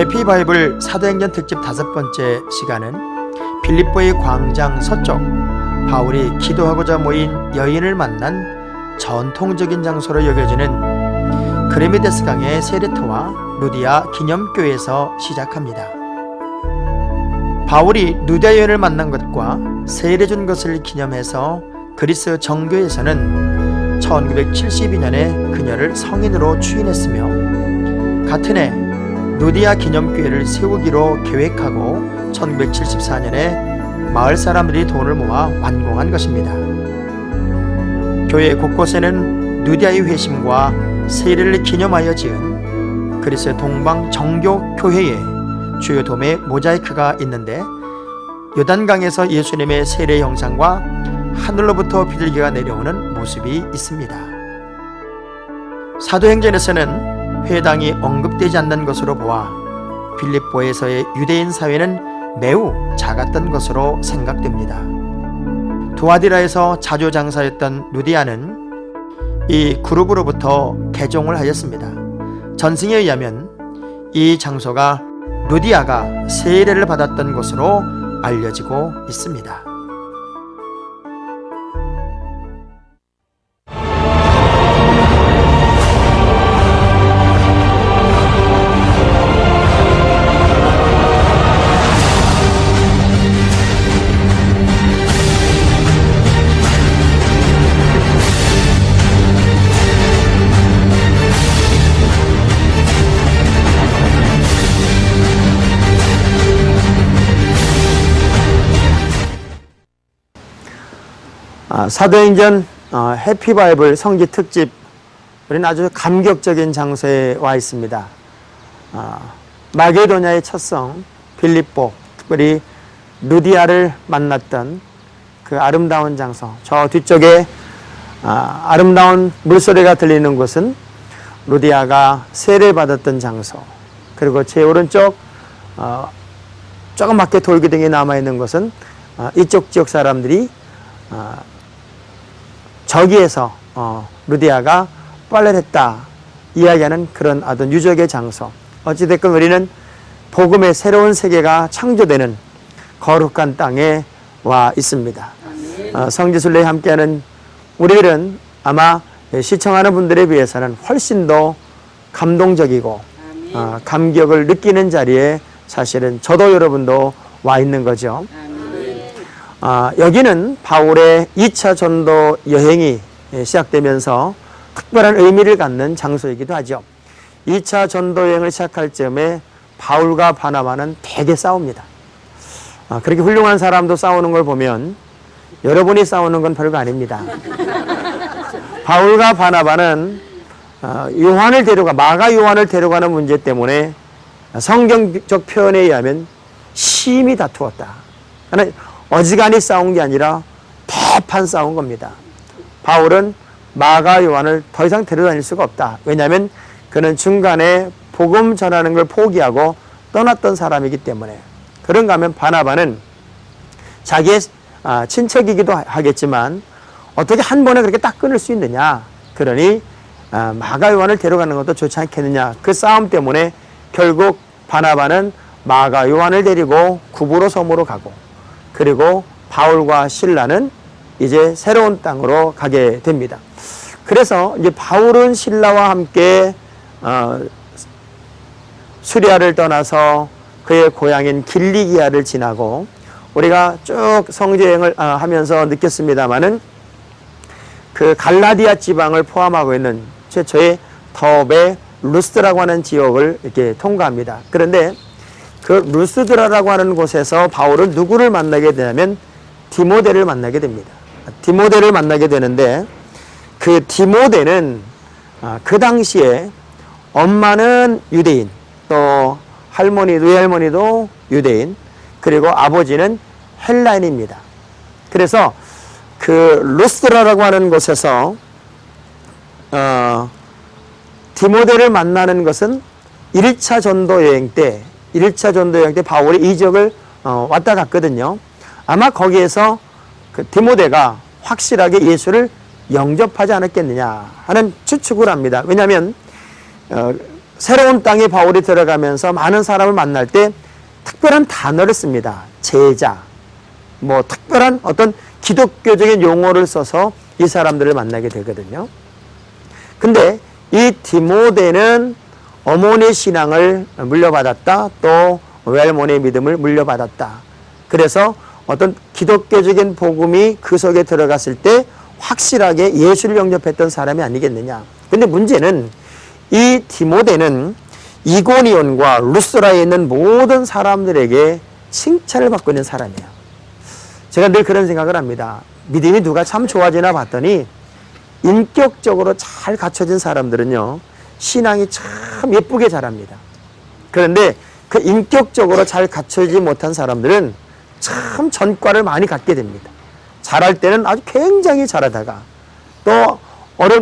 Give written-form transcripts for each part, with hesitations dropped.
해피바이블 사도행전 특집 5번째 시간은 빌립보의 광장 서쪽, 바울이 기도하고자 모인 여인을 만난 전통적인 장소로 여겨지는 그레미데스 강의 세레토와 루디아 기념교회에서 시작합니다. 바울이 루디아 여인을 만난 것과 세례 준 것을 기념해서 그리스 정교에서는 1972년에 그녀를 성인으로 추인했으며, 같은 해 루디아 기념교회를 세우기로 계획하고 1974년에 마을 사람들이 돈을 모아 완공한 것입니다. 교회 곳곳에는 루디아의 회심과 세례를 기념하여 지은 그리스 동방 정교 교회의 주요 도매 모자이크가 있는데, 요단강에서 예수님의 세례 형상과 하늘로부터 비둘기가 내려오는 모습이 있습니다. 사도행전에서는 회당이 언급되지 않는 것으로 보아 빌립보에서의 유대인 사회는 매우 작았던 것으로 생각됩니다. 두아디라에서 자주 장사했던 루디아는 이 그룹으로부터 개종을 하였습니다. 전승에 의하면 이 장소가 루디아가 세례를 받았던 것으로 알려지고 있습니다. 사도행전 해피바이블 성지 특집, 우리는 아주 감격적인 장소에 와 있습니다. 마게도냐의 첫 성 빌립보, 특별히 루디아를 만났던 그 아름다운 장소, 저 뒤쪽에 아름다운 물소리가 들리는 곳은 루디아가 세례를 받았던 장소, 그리고 제 오른쪽 조그맣게 돌기둥이 남아있는 곳은 이쪽 지역 사람들이 저기에서 루디아가 빨래를 했다 이야기하는 그런 어떤 유적의 장소. 어찌됐건 우리는 복음의 새로운 세계가 창조되는 거룩한 땅에 와 있습니다. 성지순례에 함께하는 우리들은 아마 시청하는 분들에 비해서는 훨씬 더 감동적이고 감격을 느끼는 자리에 사실은 저도 여러분도 와 있는 거죠. 여기는 바울의 2차 전도 여행이 시작되면서 특별한 의미를 갖는 장소이기도 하죠. 2차 전도 여행을 시작할 즈음에 바울과 바나바는 되게 싸웁니다. 그렇게 훌륭한 사람도 싸우는 걸 보면 여러분이 싸우는 건 별거 아닙니다. 바울과 바나바는 마가 요한을 데려가는 문제 때문에 성경적 표현에 의하면 심히 다투었다. 어지간히 싸운 게 아니라 대판 싸운 겁니다. 바울은 마가 요한을 더 이상 데려다닐 수가 없다. 왜냐하면 그는 중간에 복음 전하는 걸 포기하고 떠났던 사람이기 때문에. 그런가 하면 바나바는 자기의 친척이기도 하겠지만 어떻게 한 번에 그렇게 딱 끊을 수 있느냐. 그러니 마가 요한을 데려가는 것도 좋지 않겠느냐. 그 싸움 때문에 결국 바나바는 마가 요한을 데리고 구브로 섬으로 가고, 그리고 바울과 실라는 이제 새로운 땅으로 가게 됩니다. 그래서 이제 바울은 실라와 함께 수리아를 떠나서 그의 고향인 길리기아를 지나고, 우리가 쭉 성지여행을 하면서 느꼈습니다마는 그 갈라디아 지방을 포함하고 있는 최초의 더베 루스드라고 하는 지역을 이렇게 통과합니다. 그런데 그 루스드라라고 하는 곳에서 바울은 누구를 만나게 되냐면 디모데를 만나게 됩니다. 디모데를 만나게 되는데, 그 디모데는 그 당시에 엄마는 유대인, 또 외할머니도 유대인, 그리고 아버지는 헬라인입니다. 그래서 그 루스드라라고 하는 곳에서 디모데를 만나는 것은 1차 전도 여행 때 바울이 이 지역을 왔다 갔거든요. 아마 거기에서 그 디모데가 확실하게 예수를 영접하지 않았겠느냐 하는 추측을 합니다. 왜냐하면 새로운 땅에 바울이 들어가면서 많은 사람을 만날 때 특별한 단어를 씁니다. 제자, 뭐 특별한 어떤 기독교적인 용어를 써서 이 사람들을 만나게 되거든요. 근데 이 디모데는 어머니의 신앙을 물려받았다. 또 외할머니의 믿음을 물려받았다. 그래서 어떤 기독교적인 복음이 그 속에 들어갔을 때 확실하게 예수를 영접했던 사람이 아니겠느냐. 근데 문제는 이 디모데는 이고니온과 루스라에 있는 모든 사람들에게 칭찬을 받고 있는 사람이에요. 제가 늘 그런 생각을 합니다. 믿음이 누가 참 좋아지나 봤더니 인격적으로 잘 갖춰진 사람들은요, 신앙이 참 예쁘게 자랍니다. 그런데 그 인격적으로 잘 갖춰지지 못한 사람들은 참 전과를 많이 갖게 됩니다. 잘할 때는 아주 굉장히 잘하다가 또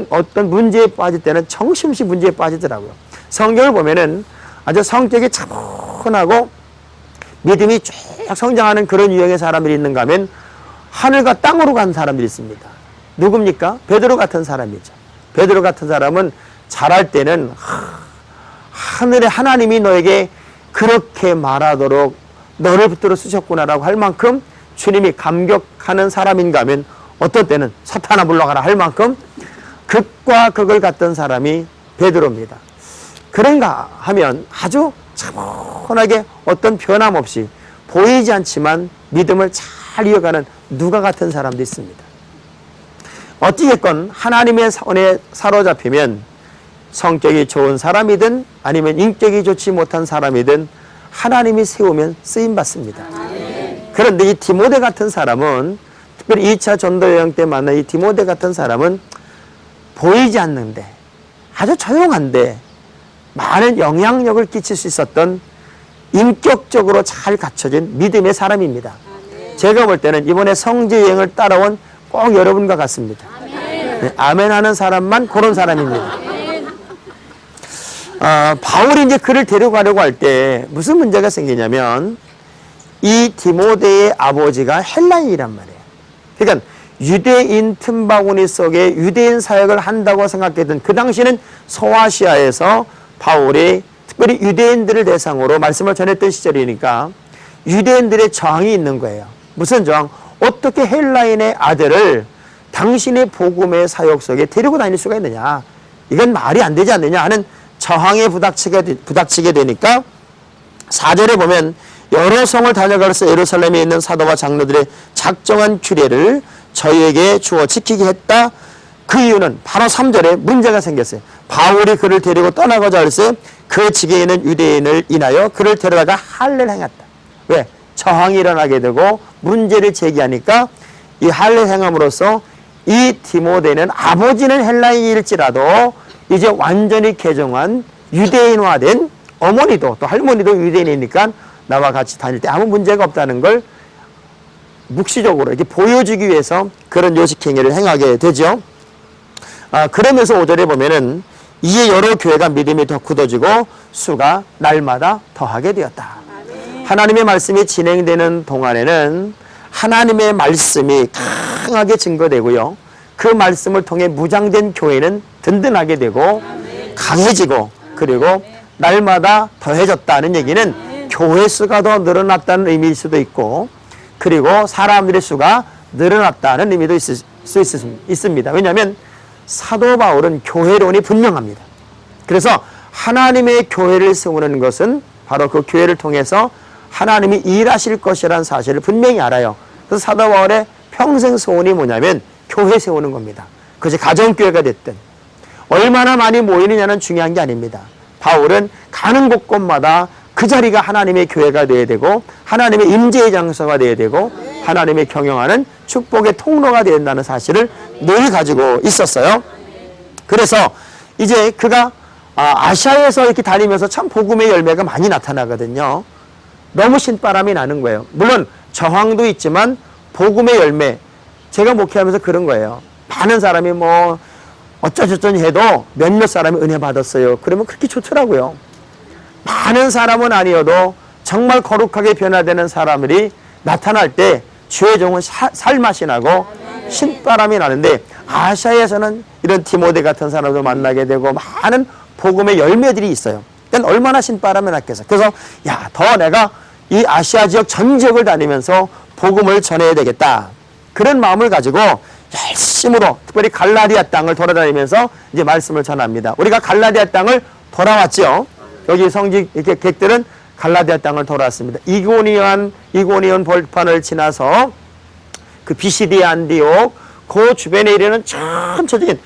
어떤 문제에 빠질 때는 정신없이 문제에 빠지더라고요. 성경을 보면은 아주 성격이 차분하고 믿음이 쭉 성장하는 그런 유형의 사람들이 있는가 하면 하늘과 땅으로 간 사람들이 있습니다. 누굽니까? 베드로 같은 사람이죠. 베드로 같은 사람은 잘할 때는 하늘의 하나님이 너에게 그렇게 말하도록 너를 붙들어 쓰셨구나라고 할 만큼 주님이 감격하는 사람인가 하면 어떤 때는 사탄아 물러가라 할 만큼 극과 극을 갔던 사람이 베드로입니다. 그런가 하면 아주 차분하게 어떤 변함없이 보이지 않지만 믿음을 잘 이어가는 누가 같은 사람도 있습니다. 어찌됐건 하나님의 손에 사로잡히면 성격이 좋은 사람이든 아니면 인격이 좋지 못한 사람이든 하나님이 세우면 쓰임받습니다. 그런데 이 디모데 같은 사람은 특별히 2차 전도여행 때 만난 이 디모데 같은 사람은 보이지 않는데 아주 조용한데 많은 영향력을 끼칠 수 있었던 인격적으로 잘 갖춰진 믿음의 사람입니다. 제가 볼 때는 이번에 성지여행을 따라온 꼭 여러분과 같습니다. 네, 아멘 하는 사람만 그런 사람입니다. 바울이 이제 그를 데려가려고 할 때 무슨 문제가 생기냐면 이 디모데의 아버지가 헬라인이란 말이에요. 그러니까 유대인 틈바구니 속에 유대인 사역을 한다고 생각했던 그 당시에는 소아시아에서 바울이 특별히 유대인들을 대상으로 말씀을 전했던 시절이니까 유대인들의 저항이 있는 거예요. 무슨 저항? 어떻게 헬라인의 아들을 당신의 복음의 사역 속에 데리고 다닐 수가 있느냐. 이건 말이 안 되지 않느냐 하는 저항에 부닥치게 되니까 4절에 보면 여러 성을 다녀가서 예루살렘에 있는 사도와 장로들의 작정한 규례를 저희에게 주어 지키게 했다. 그 이유는 바로 3절에 문제가 생겼어요. 바울이 그를 데리고 떠나고자 할새 그 지게에 있는 유대인을 인하여 그를 데려다가 할례를 행했다. 왜? 저항이 일어나게 되고 문제를 제기하니까 이 할례를 행함으로써 이 디모데는 아버지는 헬라인일지라도 이제 완전히 개종한 유대인화된 어머니도 또 할머니도 유대인이니까 나와 같이 다닐 때 아무 문제가 없다는 걸 묵시적으로 이렇게 보여주기 위해서 그런 요식행위를 행하게 되죠. 그러면서 5절에 보면은 이에 여러 교회가 믿음이 더 굳어지고 수가 날마다 더하게 되었다. 하나님의 말씀이 진행되는 동안에는 하나님의 말씀이 강하게 증거되고요. 그 말씀을 통해 무장된 교회는 든든하게 되고 강해지고 그리고 날마다 더해졌다는 얘기는 교회 수가 더 늘어났다는 의미일 수도 있고 그리고 사람들의 수가 늘어났다는 의미도 있을 수 있습니다. 왜냐하면 사도 바울은 교회론이 분명합니다. 그래서 하나님의 교회를 세우는 것은 바로 그 교회를 통해서 하나님이 일하실 것이라는 사실을 분명히 알아요. 그래서 사도 바울의 평생 소원이 뭐냐면 교회 세우는 겁니다. 그것이 가정교회가 됐든 얼마나 많이 모이느냐는 중요한 게 아닙니다. 바울은 가는 곳곳마다 그 자리가 하나님의 교회가 되어야 되고 하나님의 임재의 장소가 되어야 되고 하나님의 경영하는 축복의 통로가 되어야 된다는 사실을 늘 가지고 있었어요. 그래서 이제 그가 아시아에서 이렇게 다니면서 참 복음의 열매가 많이 나타나거든요. 너무 신바람이 나는 거예요. 물론 저항도 있지만 복음의 열매, 제가 목회하면서 그런 거예요. 많은 사람이 뭐 어쩌저쩌니 해도 몇몇 사람이 은혜 받았어요. 그러면 그렇게 좋더라고요. 많은 사람은 아니어도 정말 거룩하게 변화되는 사람들이 나타날 때 주의 종은 살맛이 나고 신바람이 나는데 아시아에서는 이런 디모데 같은 사람도 만나게 되고 많은 복음의 열매들이 있어요. 그러니까 얼마나 신바람이 났겠어. 그래서 더 내가 이 아시아 지역 전 지역을 다니면서 복음을 전해야 되겠다. 그런 마음을 가지고 열심으로 특별히 갈라디아 땅을 돌아다니면서 이제 말씀을 전합니다. 우리가 갈라디아 땅을 돌아왔죠. 여기 성직 이렇게 객들은 갈라디아 땅을 돌아왔습니다. 이고니온 벌판을 지나서 그 비시디아 안디옥 그 주변에 이르는 전체적인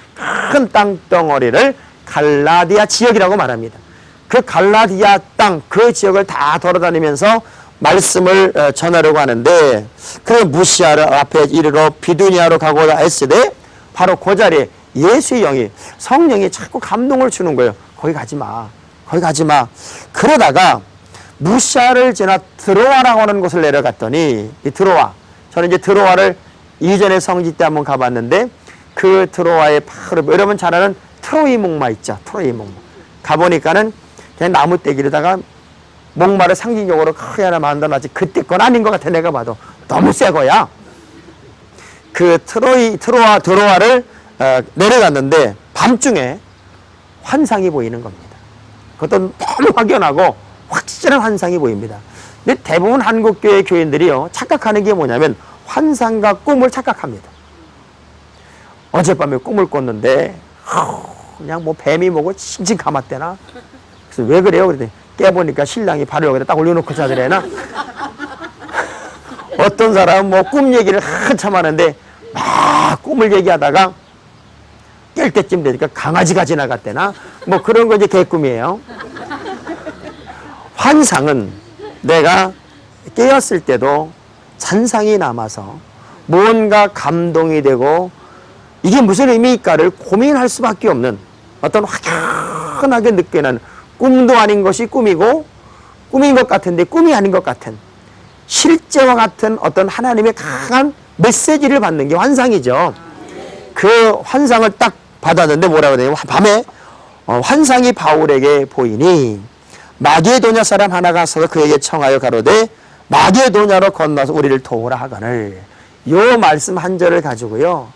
큰 땅덩어리를 갈라디아 지역이라고 말합니다. 그 갈라디아 땅 그 지역을 다 돌아다니면서 말씀을 전하려고 하는데 그 무시아를 앞에 이르러 비두니아로 가고자 했으되 바로 그 자리에 예수의 영이 성령이 자꾸 감동을 주는 거예요. 거기 가지 마. 거기 가지 마. 그러다가 무시아를 지나 드로아라고 하는 곳을 내려갔더니 이 드로아 저는 이제 드로아를 이전에 성지 때 한번 가봤는데 그 드로아의 바로 여러분 잘 아는 트로이 목마 있죠. 트로이 목마. 가보니까는 그냥 나무떼기로다가 목마를 상징적으로 크게 하나 만들어놨지. 그때 건 아닌 것 같아. 내가 봐도 너무 새 거야. 그 드로아를 내려갔는데 밤중에 환상이 보이는 겁니다. 그것도 너무 확연하고 확실한 환상이 보입니다. 근데 대부분 한국교회 교인들이요 착각하는 게 뭐냐면 환상과 꿈을 착각합니다. 어젯밤에 꿈을 꿨는데 그냥 뭐 뱀이 뭐고 칭칭 감았대나. 그래서 왜 그래요? 그랬더니 깨보니까 신랑이 발을 여기다 딱 올려놓고 자더래나. 어떤 사람은 뭐 꿈 얘기를 한참 하는데 막 꿈을 얘기하다가 깰 때쯤 되니까 강아지가 지나갔대나. 뭐 그런 거 이제 개꿈이에요. 환상은 내가 깨었을 때도 잔상이 남아서 뭔가 감동이 되고 이게 무슨 의미일까를 고민할 수밖에 없는 어떤 확연하게 느껴지는 꿈도 아닌 것이 꿈이고 꿈인 것 같은데 꿈이 아닌 것 같은 실제와 같은 어떤 하나님의 강한 메시지를 받는 게 환상이죠. 그 환상을 딱 받았는데 뭐라고 해야 되냐. 밤에 환상이 바울에게 보이니 마게도냐 사람 하나가 서서 그에게 청하여 가로되 마게도냐로 건너서 우리를 도우라 하거늘. 요 말씀 한 절을 가지고요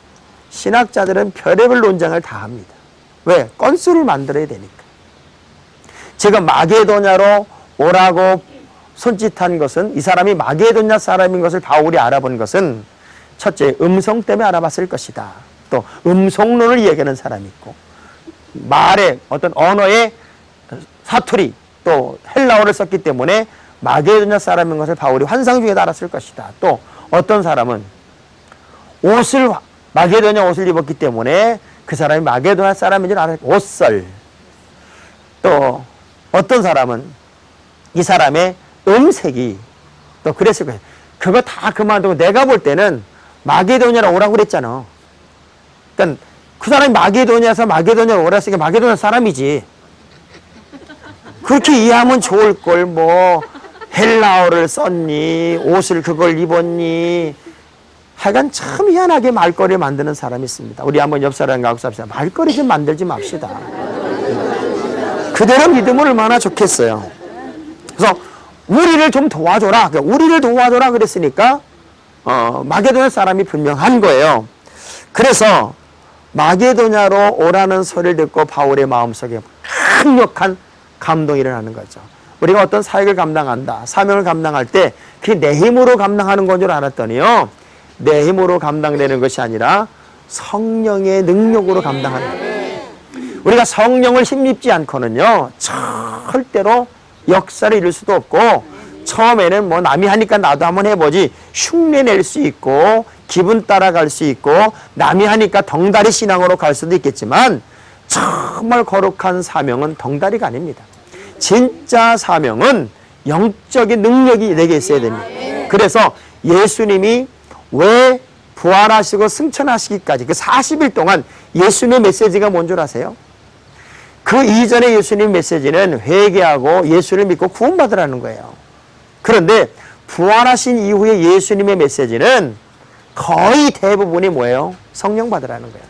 신학자들은 별의별 논쟁을 다 합니다. 왜? 건수를 만들어야 되니까. 지금 마게도냐로 오라고 손짓한 것은 이 사람이 마게도냐 사람인 것을 바울이 알아본 것은 첫째 음성 때문에 알아봤을 것이다. 또 음성론을 이야기하는 사람이 있고 말의 어떤 언어의 사투리 또 헬라어를 썼기 때문에 마게도냐 사람인 것을 바울이 환상 중에도 알았을 것이다. 또 어떤 사람은 마게도냐 옷을 입었기 때문에 그 사람이 마게도냐 사람인 줄 알았고 옷설. 또 어떤 사람은 이 사람의 음색이 또 그랬을 거예요. 그거 다 그만두고 내가 볼 때는 마게도냐로 오라고 그랬잖아. 그러니까 그 사람이 마게도냐에서 마게도냐로 오라 했으니까 마게도냐 사람이지. 그렇게 이해하면 좋을 걸. 뭐 헬라어를 썼니? 옷을 그걸 입었니? 하여간 참 희한하게 말거리를 만드는 사람이 있습니다. 우리 한번 옆 사람과 합시다. 말거리 좀 만들지 맙시다. 그대로 믿으면 얼마나 좋겠어요. 그래서 우리를 좀 도와줘라. 우리를 도와줘라 그랬으니까 마게도냐 사람이 분명한 거예요. 그래서 마게도냐로 오라는 소리를 듣고 바울의 마음속에 강력한 감동이 일어나는 거죠. 우리가 어떤 사역을 감당한다, 사명을 감당할 때 그게 내 힘으로 감당하는 건 줄 알았더니요 내 힘으로 감당되는 것이 아니라 성령의 능력으로 감당하는 거예요. 우리가 성령을 힘입지 않고는요 절대로 역사를 이룰 수도 없고 처음에는 뭐 남이 하니까 나도 한번 해보지 흉내낼 수 있고 기분 따라갈 수 있고 남이 하니까 덩다리 신앙으로 갈 수도 있겠지만 정말 거룩한 사명은 덩다리가 아닙니다. 진짜 사명은 영적인 능력이 내게 있어야 됩니다. 그래서 예수님이 왜 부활하시고 승천하시기까지 그 40일 동안 예수님의 메시지가 뭔 줄 아세요? 그 이전에 예수님 메시지는 회개하고 예수를 믿고 구원받으라는 거예요. 그런데 부활하신 이후에 예수님의 메시지는 거의 대부분이 뭐예요? 성령 받으라는 거예요.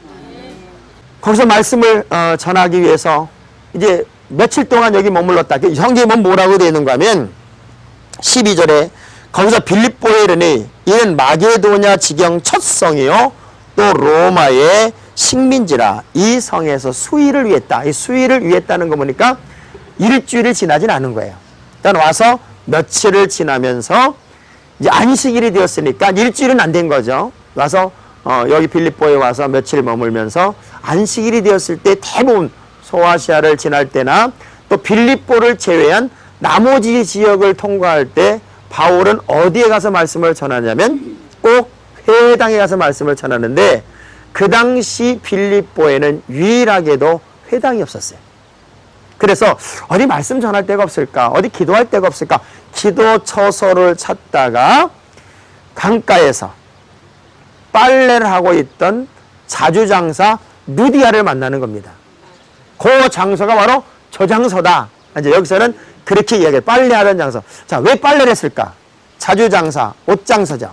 거기서 말씀을 전하기 위해서 이제 며칠 동안 여기 머물렀다. 성경에 뭐라고 되어 있는가 하면 12절에 거기서 빌립보에 이르니 이는 마게도냐 지경 첫 성이요 또 로마의 식민지라 이 성에서 수일을 위했다. 이 수일을 위했다는 거 보니까 일주일이 지나진 않은 거예요. 일단 와서 며칠을 지나면서 이제 안식일이 되었으니까 일주일은 안 된 거죠. 와서 여기 빌립보에 와서 며칠 머물면서 안식일이 되었을 때 대부분 소아시아를 지날 때나 또 빌립보를 제외한 나머지 지역을 통과할 때 바울은 어디에 가서 말씀을 전하냐면 꼭 회당에 가서 말씀을 전하는데 그 당시 빌립보에는 유일하게도 회당이 없었어요. 그래서 어디 말씀 전할 데가 없을까? 어디 기도할 데가 없을까? 기도 처소를 찾다가 강가에서 빨래를 하고 있던 자주장사 누디아를 만나는 겁니다. 그 장소가 바로 저 장소다. 이제 여기서는 그렇게 이야기해요. 빨래하던 장소. 자, 왜 빨래를 했을까? 자주장사, 옷장사죠.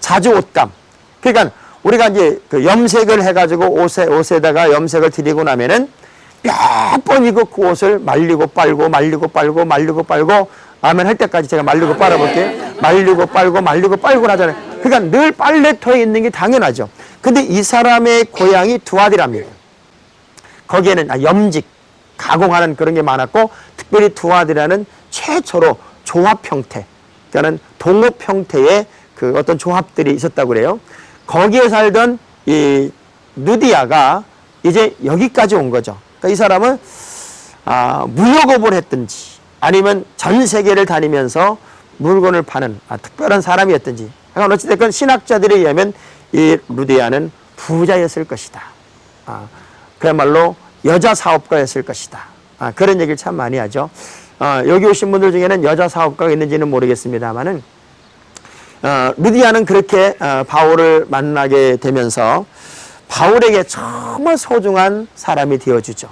자주옷감. 그러니까 우리가 이제 그 염색을 해가지고 옷에다가 염색을 들이고 나면은 몇 번이고 그 옷을 말리고 빨고 아멘 할 때까지 제가 말리고 빨아볼게요. 말리고 빨고 하잖아요. 그러니까 늘 빨래터에 있는 게 당연하죠. 근데 이 사람의 고향이 두아디랍니다. 거기에는 염직, 가공하는 그런 게 많았고 특별히 두아디라는 최초로 조합 형태, 그러니까 동업 형태의 그 어떤 조합들이 있었다고 그래요. 거기에 살던 이 누디아가 이제 여기까지 온 거죠. 그러니까 이 사람은 무역업을 했든지 아니면 전 세계를 다니면서 물건을 파는 특별한 사람이었든지, 그러니까 어찌됐건 신학자들에 의하면 이 누디아는 부자였을 것이다. 그야말로 여자 사업가였을 것이다. 그런 얘기를 참 많이 하죠. 여기 오신 분들 중에는 여자 사업가가 있는지는 모르겠습니다만은 누디아는 그렇게 바울을 만나게 되면서 바울에게 정말 소중한 사람이 되어주죠.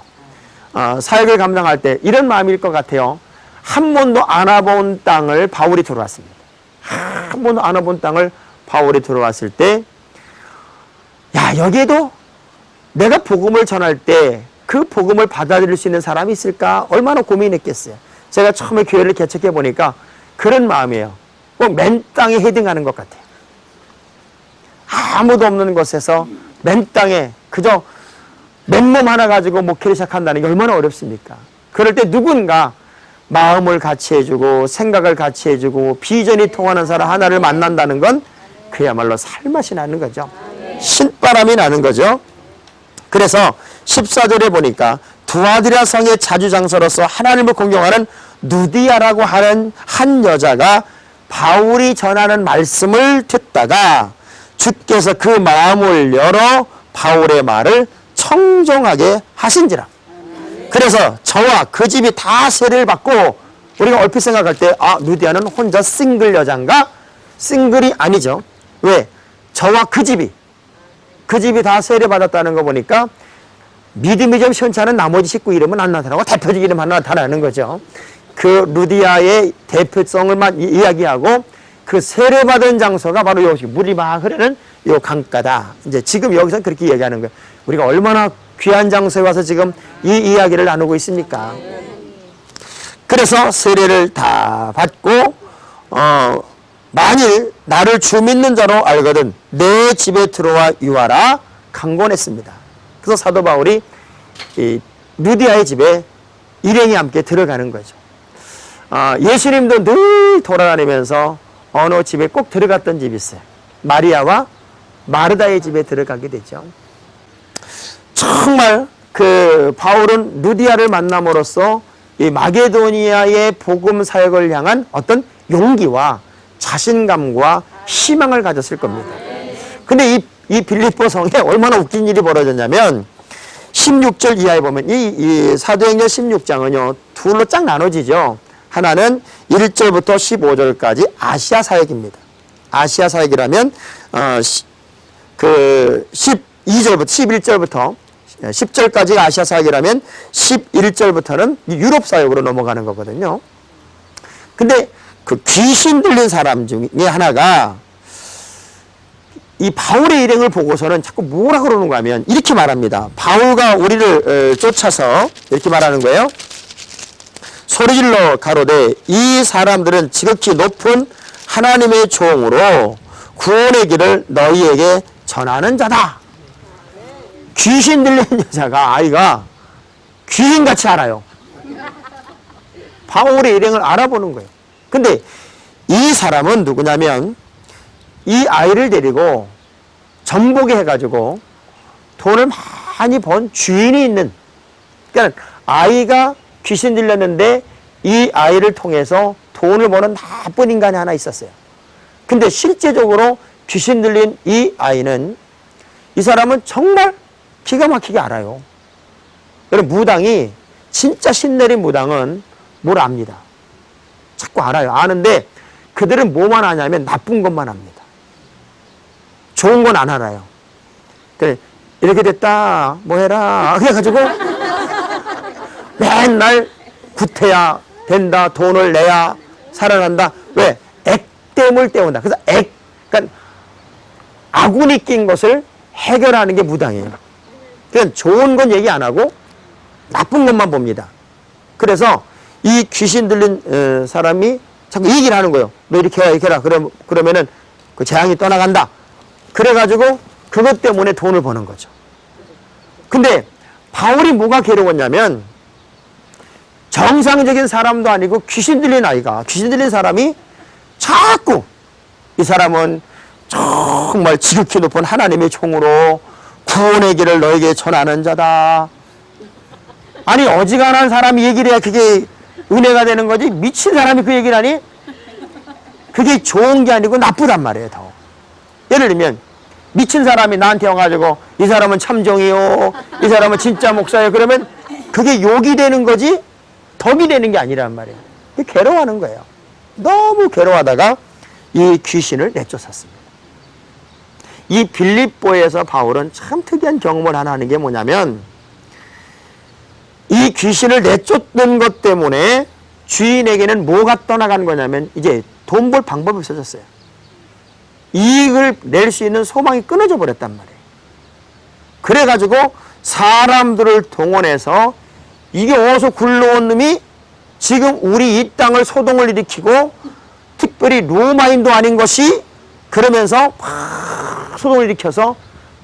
사역을 감당할 때 이런 마음일 것 같아요. 한 번도 안 와본 땅을 바울이 들어왔습니다. 한 번도 안 와본 땅을 바울이 들어왔을 때, 야, 여기에도 내가 복음을 전할 때 그 복음을 받아들일 수 있는 사람이 있을까? 얼마나 고민했겠어요. 제가 처음에 교회를 개척해 보니까 그런 마음이에요. 꼭 맨 땅에 헤딩하는 것 같아요. 아무도 없는 곳에서 맨 땅에 그저 맨몸 하나 가지고 목회를 시작한다는 게 얼마나 어렵습니까? 그럴 때 누군가 마음을 같이 해주고 생각을 같이 해주고 비전이 통하는 사람 하나를 만난다는 건 그야말로 살맛이 나는 거죠. 신바람이 나는 거죠. 그래서 14절에 보니까 두아디라 성의 자주장사로서 하나님을 공경하는 누디아라고 하는 한 여자가 바울이 전하는 말씀을 듣다가 주께서 그 마음을 열어 바울의 말을 청종하게 하신지라. 그래서 저와 그 집이 다 세례를 받고, 우리가 얼핏 생각할 때 누디아는 혼자 싱글 여자인가? 싱글이 아니죠. 왜? 저와 그 집이 다 세례 받았다는 거 보니까 믿음이 좀 시원치 않은 나머지 식구 이름은 안 나타나고 대표적 이름 하나 나타나는 거죠. 그 루디아의 대표성을만 이야기하고 그 세례받은 장소가 바로 여기 물이 막 흐르는 요 강가다. 이제 지금 여기서 그렇게 이야기하는 거예요. 우리가 얼마나 귀한 장소에 와서 지금 이 이야기를 나누고 있습니까? 그래서 세례를 다 받고 만일 나를 주 믿는 자로 알거든 내 집에 들어와 유하라 강권했습니다. 그래서 사도 바울이 이 누디아의 집에 일행이 함께 들어가는 거죠. 예수님도 늘 돌아다니면서 어느 집에 꼭 들어갔던 집이 있어요. 마리아와 마르다의 집에 들어가게 되죠. 정말 그 바울은 누디아를 만남으로써 이 마게도니아의 복음 사역을 향한 어떤 용기와 자신감과 희망을 가졌을 겁니다. 근데 이 빌립보 성에 얼마나 웃긴 일이 벌어졌냐면 16절 이하에 보면 이 사도행전 16장은요 둘로 쫙 나눠지죠. 하나는 1절부터 15절까지 아시아 사역입니다. 아시아 사역이라면 그 11절부터 10절까지가 아시아 사역이라면 11절부터는 유럽 사역으로 넘어가는 거거든요. 근데 그 귀신 들린 사람 중에 하나가 이 바울의 일행을 보고서는 자꾸 뭐라 그러는가 하면 이렇게 말합니다. 바울과 우리를 쫓아서 이렇게 말하는 거예요. 소리질러 가로되 이 사람들은 지극히 높은 하나님의 종으로 구원의 길을 너희에게 전하는 자다. 귀신 들린 여자가, 아이가 귀신같이 알아요. 바울의 일행을 알아보는 거예요. 근데 이 사람은 누구냐면 이 아이를 데리고 전복에 해가지고 돈을 많이 번 주인이 있는, 그러니까 아이가 귀신 들렸는데 이 아이를 통해서 돈을 버는 나쁜 인간이 하나 있었어요. 근데 실제적으로 귀신 들린 이 아이는, 이 사람은 정말 기가 막히게 알아요. 여러분, 무당이, 진짜 신내린 무당은 뭘 압니다. 자꾸 알아요. 아는데 그들은 뭐만 아냐면 나쁜 것만 압니다. 좋은 건 안 알아요. 그래, 이렇게 됐다, 뭐 해라. 그래가지고 맨날 구태야 된다, 돈을 내야 살아난다. 왜? 액땜을 때운다. 그래서 그러니까 아군이 낀 것을 해결하는 게 무당이에요. 그냥 좋은 건 얘기 안 하고 나쁜 것만 봅니다. 그래서 이 귀신 들린 사람이 자꾸 얘기를 하는 거예요. 너 이렇게 해라, 이렇게 해라. 그러면은 그 재앙이 떠나간다. 그래가지고 그것 때문에 돈을 버는 거죠. 근데 바울이 뭐가 괴로웠냐면, 정상적인 사람도 아니고 귀신 들린 아이가, 귀신 들린 사람이 자꾸, 이 사람은 정말 지극히 높은 하나님의 종으로 구원의 길을 너에게 전하는 자다. 아니, 어지간한 사람이 얘기를 해야 그게 은혜가 되는 거지, 미친 사람이 그 얘기를 하니 그게 좋은 게 아니고 나쁘단 말이에요. 더 예를 들면 미친 사람이 나한테 와가지고 이 사람은 참종이요, 이 사람은 진짜 목사예요, 그러면 그게 욕이 되는 거지 덕이 되는 게 아니란 말이에요. 괴로워하는 거예요. 너무 괴로워하다가 이 귀신을 내쫓았습니다. 이 빌립보에서 바울은 참 특이한 경험을 하나 하는 게 뭐냐면, 이 귀신을 내쫓는 것 때문에 주인에게는 뭐가 떠나간 거냐면, 이제 돈 벌 방법이 없어졌어요. 이익을 낼 수 있는 소망이 끊어져 버렸단 말이에요. 그래가지고 사람들을 동원해서, 이게 어디서 굴러온 놈이 지금 우리 이 땅을 소동을 일으키고, 특별히 로마인도 아닌 것이, 그러면서 막 소동을 일으켜서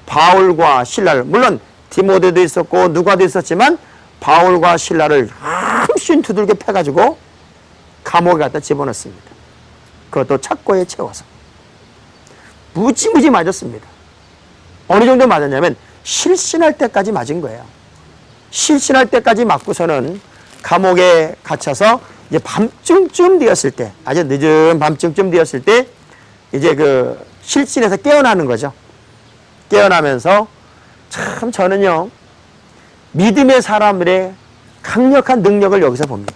바울과 실라를, 물론 디모데도 있었고 누가도 있었지만 바울과 실라를 함씬 두들겨 패가지고 감옥에 갖다 집어넣습니다. 그것도 착고에 채워서 무지무지 맞았습니다. 어느 정도 맞았냐면 실신할 때까지 맞은 거예요. 실신할 때까지 맞고서는 감옥에 갇혀서 이제 밤중쯤 되었을 때, 아주 늦은 밤중쯤 되었을 때 이제 그 실신에서 깨어나는 거죠. 깨어나면서, 참 저는요, 믿음의 사람들의 강력한 능력을 여기서 봅니다.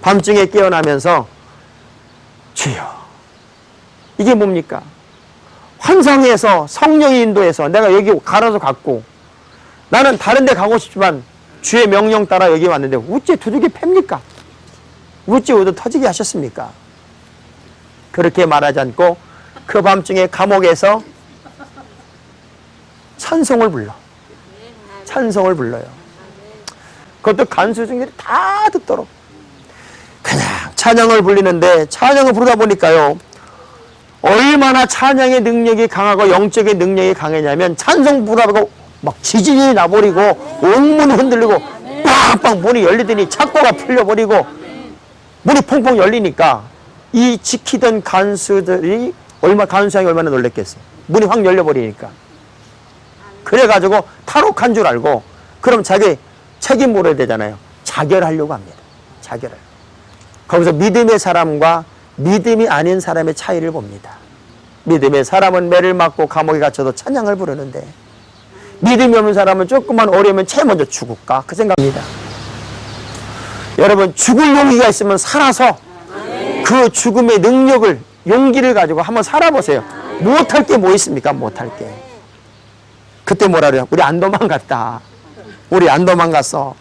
밤중에 깨어나면서, 주여, 이게 뭡니까? 환상에서 성령이 인도해서 내가 여기 갈아서 갔고, 나는 다른 데 가고 싶지만 주의 명령 따라 여기 왔는데 어째 두들겨 팹니까? 어째 얻어 터지게 하셨습니까? 그렇게 말하지 않고 그 밤중에 감옥에서 찬송을 불러. 찬송을 불러요. 그것도 간수 중들이 다 듣도록. 그냥 찬양을 불리는데, 찬양을 부르다 보니까요, 얼마나 찬양의 능력이 강하고 영적인 능력이 강했냐면, 찬송 부르다가 막 지진이 나버리고 옥문이 흔들리고 빵빵 문이 열리더니 착고가 풀려버리고 문이 퐁퐁 열리니까 이 지키던 간수들이 간수장이 얼마나 놀랬겠어요. 문이 확 열려버리니까. 그래가지고 탈옥한 줄 알고, 그럼 자기 책임 물어야 되잖아요. 자결하려고 합니다. 자결을. 거기서 믿음의 사람과 믿음이 아닌 사람의 차이를 봅니다. 믿음의 사람은 매를 맞고 감옥에 갇혀도 찬양을 부르는데, 믿음이 없는 사람은 조금만 어려우면 제일 먼저 죽을까, 그 생각입니다. 여러분, 죽을 용기가 있으면 살아서 그 죽음의 능력을, 용기를 가지고 한번 살아보세요. 못할 게 뭐 있습니까? 못할 게. 그때 뭐라 그래요? 우리 안 도망갔다. 우리 안 도망갔어.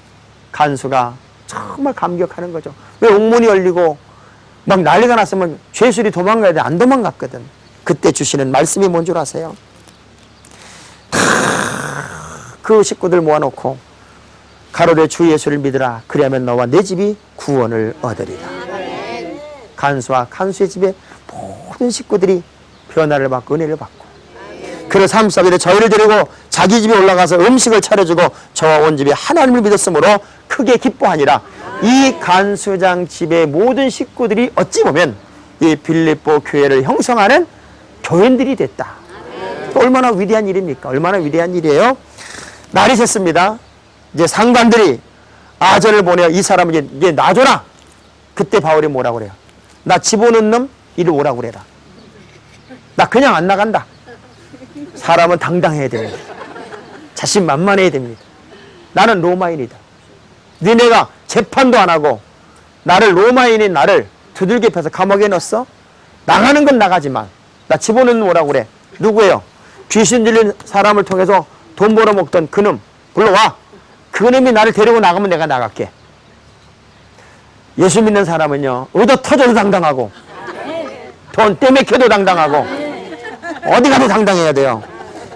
간수가 정말 감격하는 거죠. 왜 옥문이 열리고 막 난리가 났으면 죄수들이 도망가야 돼. 안 도망갔거든. 그때 주시는 말씀이 뭔 줄 아세요? 그 식구들 모아놓고 가로되 주 예수를 믿으라. 그리하면 너와 내 집이 구원을 얻으리라. 간수와 간수의 집에 모든 식구들이 변화를 받고 은혜를 받고, 그런 삶 속에 저희를 데리고 자기 집에 올라가서 음식을 차려주고 저와 온 집이 하나님을 믿었으므로 크게 기뻐하니라. 이 간수장 집의 모든 식구들이 어찌 보면 이 빌립보 교회를 형성하는 교인들이 됐다. 얼마나 위대한 일입니까? 얼마나 위대한 일이에요. 날이 샜습니다. 이제 상관들이 아전을 보내어 이 사람을 이제 놔줘라. 그때 바울이 뭐라고 그래요? 나 집어넣은 놈 이리 오라고 그래라. 나 그냥 안 나간다. 사람은 당당해야 됩니다. 자신만만해야 됩니다. 나는 로마인이다. 니네가 재판도 안 하고 나를, 로마인인 나를 두들겨 패서 감옥에 넣었어? 나가는 건 나가지만 나 집어넣는 오라고 그래. 누구예요? 귀신 들린 사람을 통해서 돈 벌어먹던 그놈 불러와. 그놈이 나를 데리고 나가면 내가 나갈게. 예수 믿는 사람은요, 얻어 터져도 당당하고 돈 떼맥혀도 당당하고 어디 가도 당당해야 돼요.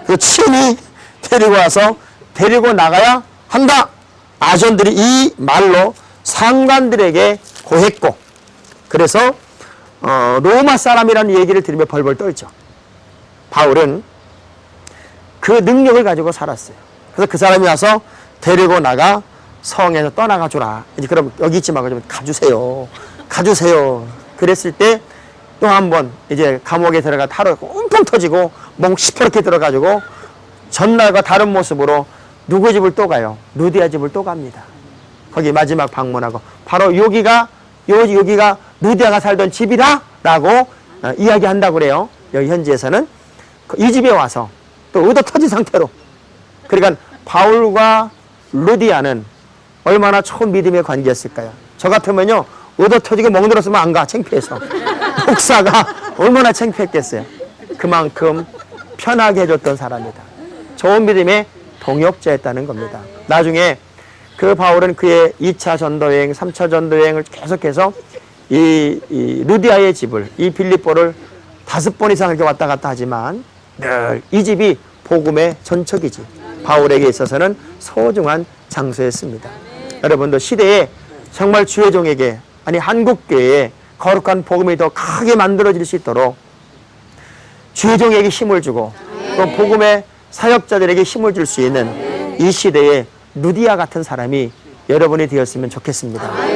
그 친히 데리고 와서 데리고 나가야 한다. 아전들이 이 말로 상관들에게 고했고, 그래서 로마 사람이라는 얘기를 들으며 벌벌 떨죠. 바울은 그 능력을 가지고 살았어요. 그래서 그 사람이 와서 데리고 나가 성에서 떠나가 주라. 이제 그럼 여기 있지 말고 좀 가주세요. 가주세요. 그랬을 때 또 한 번 이제 감옥에 들어가 하루 웅펑 터지고 멍 시퍼렇게 들어가지고 전날과 다른 모습으로 누구 집을 또 가요? 루디아 집을 또 갑니다. 거기 마지막 방문하고 바로 여기가 루디아가 살던 집이다 라고 이야기한다고 그래요. 여기 현지에서는 이 집에 와서 또 얻어 터진 상태로. 그러니까 바울과 루디아는 얼마나 좋은 믿음의 관계였을까요? 저 같으면요, 얻어 터지게 멍들었으면 안 가, 창피해서. 목사가 얼마나 창피했겠어요. 그만큼 편하게 해줬던 사람이다. 좋은 믿음의 동역자였다는 겁니다. 나중에 그 바울은 그의 2차 전도여행, 3차 전도여행을 계속해서 이 루디아의 집을, 이 빌립보를 5번 이상 이렇게 왔다 갔다 하지만 늘 이 집이 복음의 전척이지, 바울에게 있어서는 소중한 장소였습니다. 여러분도 시대에 정말 주의 종에게, 아니 한국교회에 거룩한 복음이 더 크게 만들어질 수 있도록 주의 종에게 힘을 주고 또 복음의 사역자들에게 힘을 줄 수 있는 이 시대에 루디아 같은 사람이 여러분이 되었으면 좋겠습니다.